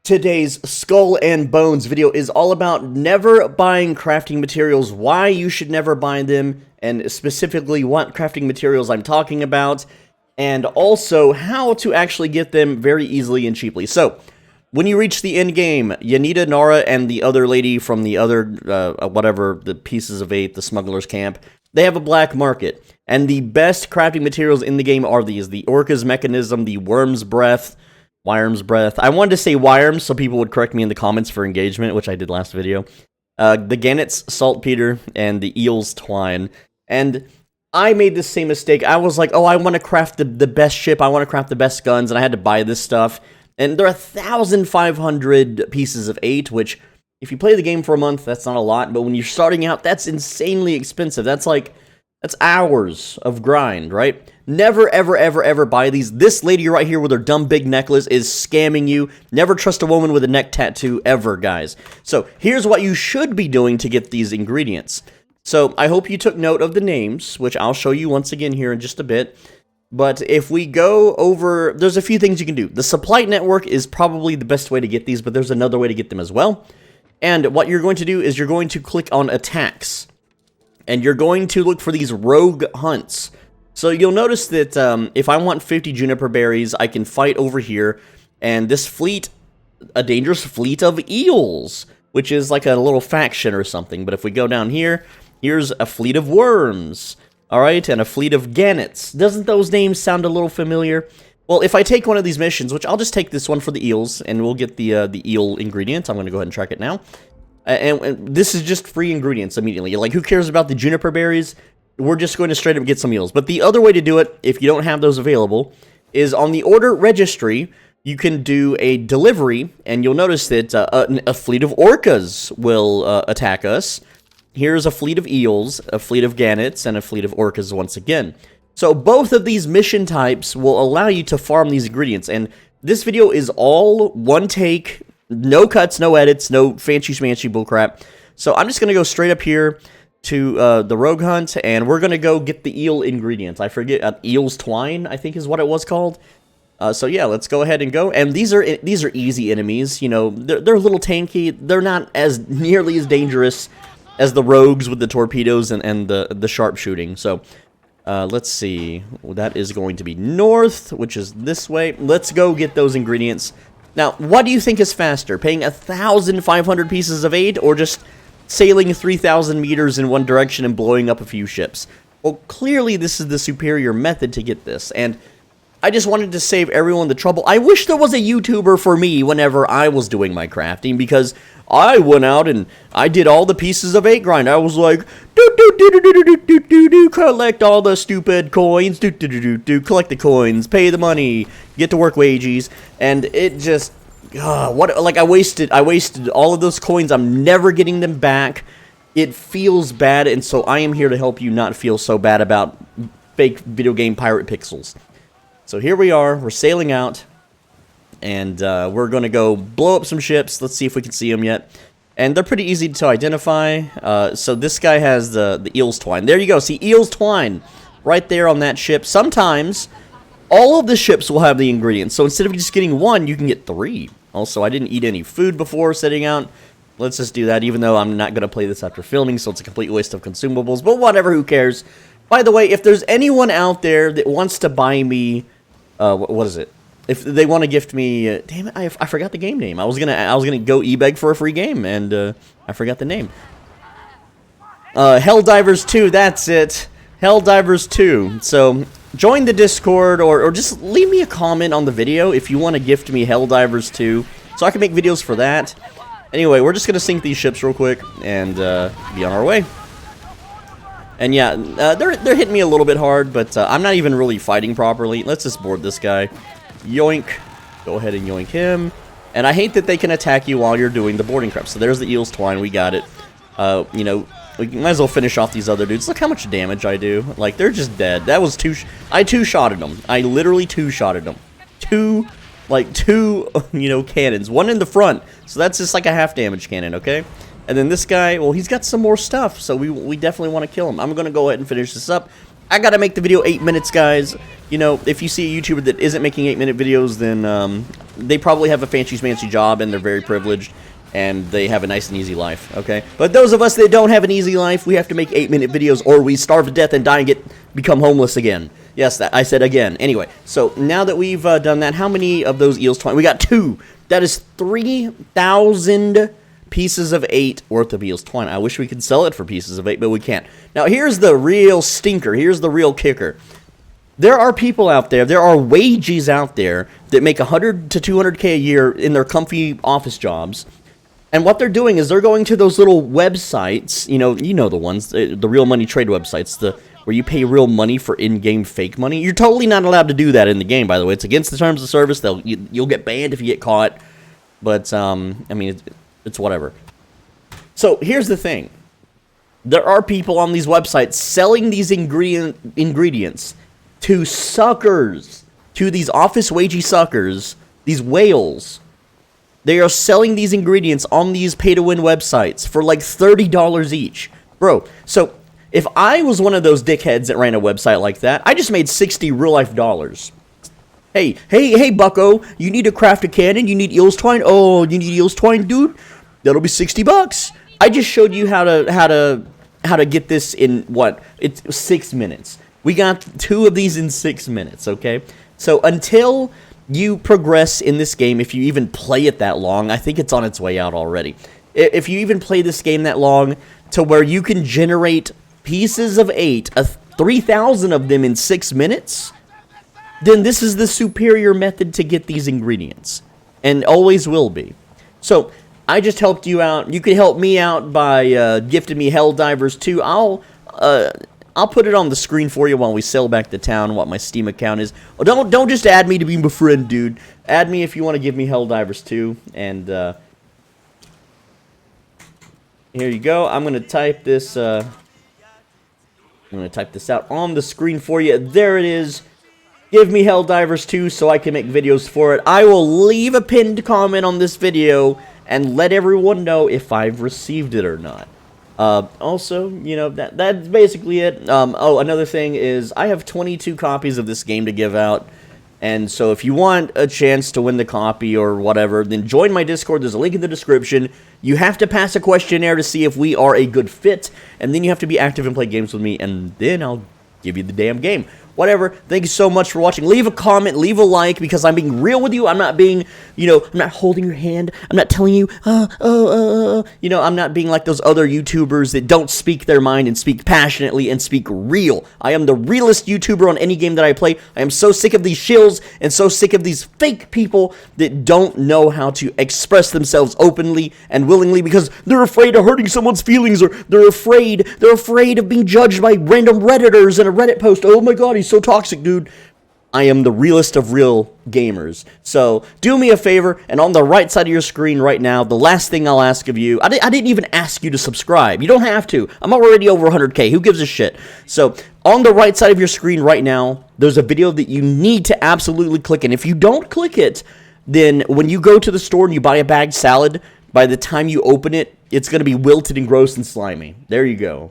Today's Skull and Bones video is all about never buying crafting materials, why you should never buy them, and specifically what crafting materials I'm talking about, and also how to actually get them very easily and cheaply. So, when you reach the end game, Yanita, Nara, and the other lady from the other, whatever, the Pieces of Eight, the Smuggler's Camp, they have a black market. And the best crafting materials in the game are these: the Orca's Mechanism, the Worm's Breath, Wyrm's Breath. I wanted to say Wyrm so people would correct me in the comments for engagement, which I did last video. The Gannet's Saltpeter, and the Eel's Twine. And I made the same mistake. I was like, oh, I want to craft the best ship, I want to craft the best guns, and I had to buy this stuff. And there are 1,500 Pieces of 8, which, if you play the game for a month, that's not a lot, but when you're starting out, that's insanely expensive. That's hours of grind, right? Never, ever, ever, ever buy these. This lady right here with her dumb big necklace is scamming you. Never trust a woman with a neck tattoo ever, guys. So, here's what you should be doing to get these ingredients. So, I hope you took note of the names, which I'll show you once again here in just a bit. But if we go over, there's a few things you can do. The supply network is probably the best way to get these, but there's another way to get them as well. And what you're going to do is you're going to click on attacks. And you're going to look for these rogue hunts. So you'll notice that if I want 50 juniper berries, I can fight over here. And this fleet, a dangerous fleet of eels, which is like a little faction or something. But if we go down here, here's a fleet of worms. Alright, and a fleet of gannets. Doesn't those names sound a little familiar? Well, if I take one of these missions, which I'll just take this one for the eels, and we'll get the eel ingredient. I'm going to go ahead and track it now. And this is just free ingredients immediately. Like, who cares about the juniper berries? We're just going to straight up get some eels. But the other way to do it, if you don't have those available, is on the order registry, you can do a delivery, and you'll notice that a fleet of orcas will attack us. Here's a fleet of eels, a fleet of gannets, and a fleet of orcas once again. So both of these mission types will allow you to farm these ingredients, and this video is all one take, no cuts, no edits, no fancy-schmancy bullcrap. So I'm just going to go straight up here to the rogue hunt, and we're going to go get the eel ingredients. I forget, Eel's Twine, I think is what it was called. So yeah, let's go ahead and go. And these are easy enemies, you know, they're a little tanky, they're not as nearly as dangerous as the rogues with the torpedoes and the sharpshooting. So, let's see. That is going to be north, which is this way. Let's go get those ingredients. Now, what do you think is faster? Paying 1,500 Pieces of 8 or just sailing 3,000 meters in one direction and blowing up a few ships? Well, clearly this is the superior method to get this, and I just wanted to save everyone the trouble. I wish there was a YouTuber for me whenever I was doing my crafting, because I went out and I did all the Pieces of 8 grind. I was like, collect all the stupid coins, collect the coins, pay the money, get to work wages, and it just, I wasted all of those coins. I'm never getting them back. It feels bad, and so I am here to help you not feel so bad about fake video game pirate pixels. So here we are, we're sailing out, and we're going to go blow up some ships. Let's see if we can see them yet. And they're pretty easy to identify. So this guy has the Eel's Twine. There you go, see, Eel's Twine right there on that ship. Sometimes all of the ships will have the ingredients, so instead of just getting one, you can get 3. Also, I didn't eat any food before setting out. Let's just do that, even though I'm not going to play this after filming, so it's a complete waste of consumables. But whatever, who cares? By the way, if there's anyone out there that wants to buy me, what is it? If they want to gift me, damn it, I forgot the game name. I was gonna go eBeg for a free game, and I forgot the name. Helldivers 2, that's it. Helldivers 2. So join the Discord, or just leave me a comment on the video if you want to gift me Helldivers 2, so I can make videos for that. Anyway, we're just gonna sink these ships real quick and be on our way. And yeah, they're hitting me a little bit hard, but I'm not even really fighting properly. Let's just board this guy. Yoink. Go ahead and yoink him. And I hate that they can attack you while you're doing the boarding crap. So there's the Eel's Twine. We got it. You know, we might as well finish off these other dudes. Look how much damage I do. Like, they're just dead. That was I two-shotted them. I literally two-shotted them. Two, you know, cannons. One in the front. So that's just like a half-damage cannon, okay? And then this guy, well, he's got some more stuff, so we definitely want to kill him. I'm going to go ahead and finish this up. I got to make the video 8 minutes, guys. You know, if you see a YouTuber that isn't making 8-minute videos, then they probably have a fancy job and they're very privileged and they have a nice and easy life, okay? But those of us that don't have an easy life, we have to make 8-minute videos or we starve to death and die and become homeless again. Yes, I said again. Anyway, so now that we've done that, how many of those eels twine? We got 2. That is 3,000 pieces of 8 worth of eels twine. I wish we could sell it for pieces of 8, but we can't. Now, here's the real stinker. Here's the real kicker. There are people out there, there are wages out there that make 100 to 200K a year in their comfy office jobs. And what they're doing is they're going to those little websites, you know the ones, the real money trade websites, where you pay real money for in-game fake money. You're totally not allowed to do that in the game, by the way. It's against the terms of service. You'll get banned if you get caught. But, I mean, it's whatever. So, here's the thing. There are people on these websites selling these ingredients to suckers, to these office wagey suckers, these whales. They are selling these ingredients on these pay-to-win websites for like $30 each. Bro, so if I was one of those dickheads that ran a website like that, I just made 60 real-life dollars. Hey, bucko, you need to craft a cannon? You need eels twine? Oh, you need eels twine, dude? That'll be 60 bucks. I just showed you how to get this in, what? It's 6 minutes. We got 2 of these in 6 minutes, okay? So until you progress in this game, if you even play it that long, I think it's on its way out already. If you even play this game that long to where you can generate pieces of 8, 3,000 of them in 6 minutes, then this is the superior method to get these ingredients. And always will be. So, I just helped you out. You could help me out by gifting me Helldivers 2. I'll put it on the screen for you while we sail back to town, what my Steam account is. Oh, don't just add me to be my friend, dude. Add me if you want to give me Helldivers 2. And, here you go. I'm going to type this, I'm going to type this out on the screen for you. There it is. Give me Helldivers 2 so I can make videos for it. I will leave a pinned comment on this video and let everyone know if I've received it or not. Also, that's basically it. Oh, another thing is I have 22 copies of this game to give out. And so if you want a chance to win the copy or whatever, then join my Discord. There's a link in the description. You have to pass a questionnaire to see if we are a good fit. And then you have to be active and play games with me. And then I'll give you the damn game. Whatever. Thank you so much for watching. Leave a comment, leave a like, because I'm being real with you. I'm not being, I'm not holding your hand. I'm not telling you, I'm not being like those other YouTubers that don't speak their mind and speak passionately and speak real. I am the realest YouTuber on any game that I play. I am so sick of these shills and so sick of these fake people that don't know how to express themselves openly and willingly because they're afraid of hurting someone's feelings or they're afraid of being judged by random Redditors in a Reddit post. Oh my god, he's so toxic, dude. I am the realest of real gamers. So, do me a favor, and on the right side of your screen right now, the last thing I'll ask of you, I didn't even ask you to subscribe. You don't have to. I'm already over 100K. Who gives a shit? So, on the right side of your screen right now, there's a video that you need to absolutely click. And if you don't click it, then when you go to the store and you buy a bagged salad, by the time you open it, it's going to be wilted and gross and slimy. There you go.